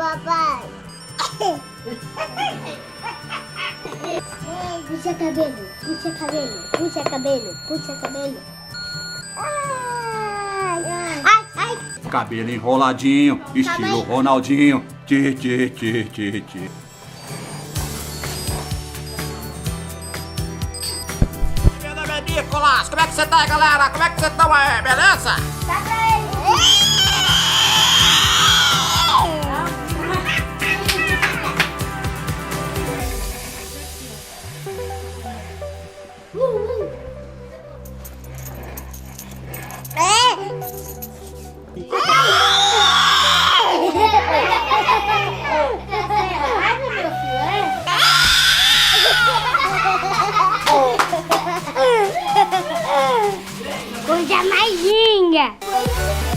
papai. Puxa cabelo, puxa cabelo, puxa cabelo, puxa cabelo. Ai, ai, ai. Cabelo enroladinho, estilo Ronaldinho. Tchê, tchê, tchê, tchê, tchê. Meu nome é Nycolas. Como é que você tá aí, galera? Como é que você tá aí? Beleza? Dá pra ele. Coisa mais linda!